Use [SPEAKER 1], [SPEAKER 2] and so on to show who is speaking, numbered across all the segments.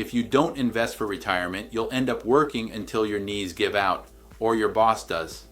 [SPEAKER 1] If you don't invest for retirement, you'll end up working until your knees give out, or your boss does.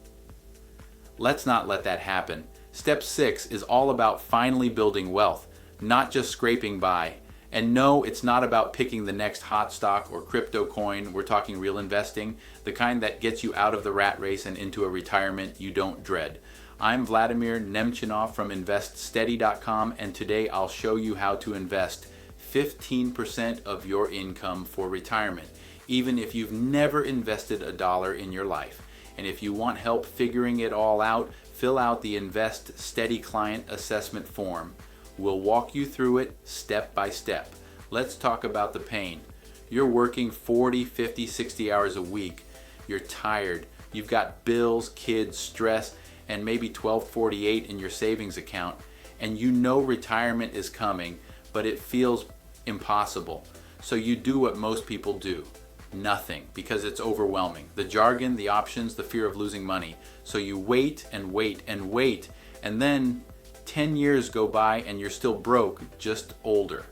[SPEAKER 1] Let's not let that happen. Step 6 is all about finally building wealth, not just scraping by. And no, it's not about picking the next hot stock or crypto coin. We're talking real investing, the kind that gets you out of the rat race and into a retirement you don't dread. I'm Vladimir Nemchinov from InvestSteady.com, and today I'll show you how to invest 15% of your income for retirement, even if you've never invested a dollar in your life. And if you want help figuring it all out, fill out the Invest Steady Client Assessment Form. We'll walk you through it step by step. Let's talk about the pain. You're working 40, 50, 60 hours a week. You're tired. You've got bills, kids, stress, and maybe $12.48 in your savings account. And you know retirement is coming, but it feels impossible. So you do what most people do. Nothing, because it's overwhelming. The jargon, the options, the fear of losing money. So you wait and wait and wait, and then 10 years go by and you're still broke, just older.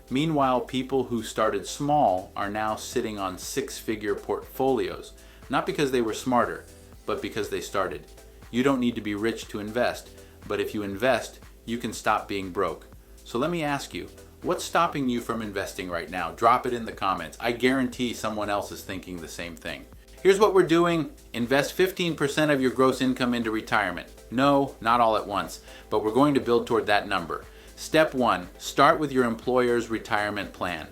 [SPEAKER 1] Meanwhile, people who started small are now sitting on six-figure portfolios, not because they were smarter, but because they started. You don't need to be rich to invest, but if you invest, you can stop being broke. So let me ask you, what's stopping you from investing right now? Drop it in the comments. I guarantee someone else is thinking the same thing. Here's what we're doing. Invest 15% of your gross income into retirement. No, not all at once, but we're going to build toward that number. Step 1, start with your employer's retirement plan.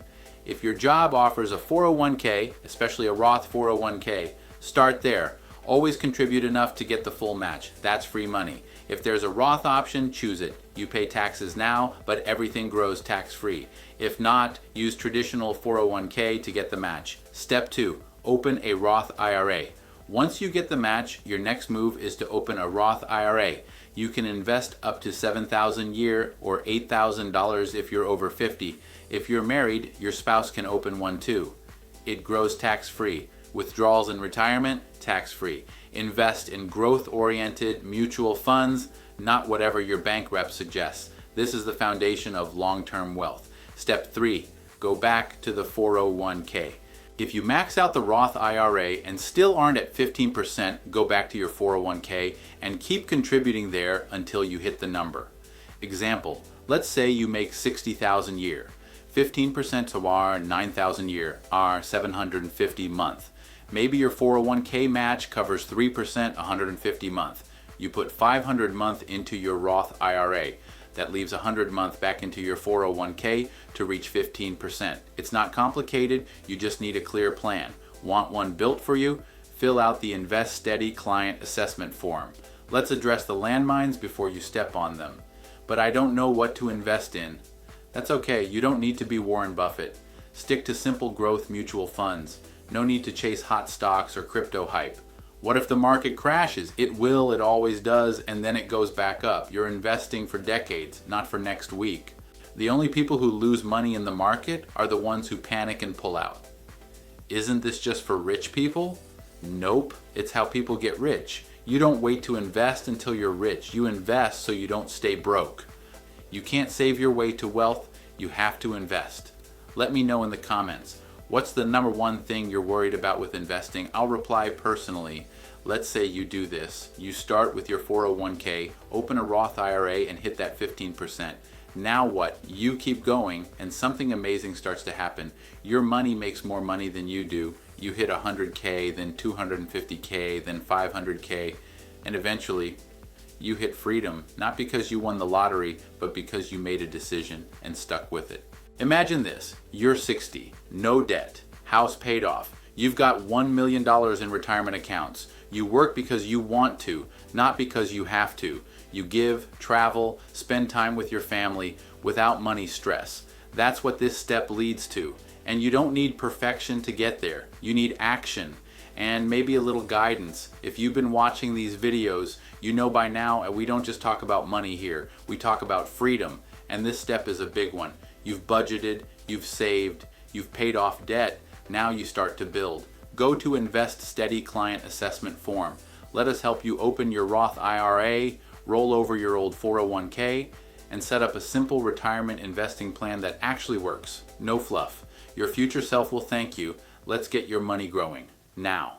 [SPEAKER 1] If your job offers a 401k, especially a Roth 401k, start there. Always contribute enough to get the full match. That's free money. If there's a Roth option, choose it. You pay taxes now, but everything grows tax-free. If not, use traditional 401k to get the match. Step 2, open a Roth IRA. Once you get the match, your next move is to open a Roth IRA. You can invest up to $7,000 a year or $8,000 if you're over 50. If you're married, your spouse can open one too. It grows tax-free. Withdrawals in retirement, tax-free. Invest in growth-oriented mutual funds, not whatever your bank rep suggests. This is the foundation of long-term wealth. Step 3, go back to the 401k. If you max out the Roth IRA and still aren't at 15%, go back to your 401k and keep contributing there until you hit the number. Example, let's say you make $60,000 a year. 15% to our $9,000 a year are $750 a month. Maybe your 401k match covers 3%, $150 a month. You put $500 a month into your Roth IRA. That leaves $100 a month back into your 401k to reach 15%. It's not complicated, you just need a clear plan. Want one built for you? Fill out the Invest Steady Client Assessment Form. Let's address the landmines before you step on them. But I don't know what to invest in. That's okay, you don't need to be Warren Buffett. Stick to simple growth mutual funds. No need to chase hot stocks or crypto hype. What if the market crashes? It will, it always does, and then it goes back up. You're investing for decades, not for next week. The only people who lose money in the market are the ones who panic and pull out. Isn't this just for rich people? Nope, it's how people get rich. You don't wait to invest until you're rich. You invest so you don't stay broke. You can't save your way to wealth, you have to invest. Let me know in the comments. What's the number one thing you're worried about with investing? I'll reply personally. Let's say you do this. You start with your 401k, open a Roth IRA, and hit that 15%. Now what? You keep going, and something amazing starts to happen. Your money makes more money than you do. You hit 100k, then 250k, then 500k, and eventually you hit freedom, not because you won the lottery, but because you made a decision and stuck with it. Imagine this, you're 60, no debt, house paid off. You've got $1 million in retirement accounts. You work because you want to, not because you have to. You give, travel, spend time with your family without money stress. That's what this step leads to. And you don't need perfection to get there. You need action and maybe a little guidance. If you've been watching these videos, you know by now we don't just talk about money here. We talk about freedom, and this step is a big one. You've budgeted, you've saved, you've paid off debt. Now you start to build. Go to Invest Steady Client Assessment Form. Let us help you open your Roth IRA, roll over your old 401k, and set up a simple retirement investing plan that actually works. No fluff. Your future self will thank you. Let's get your money growing now.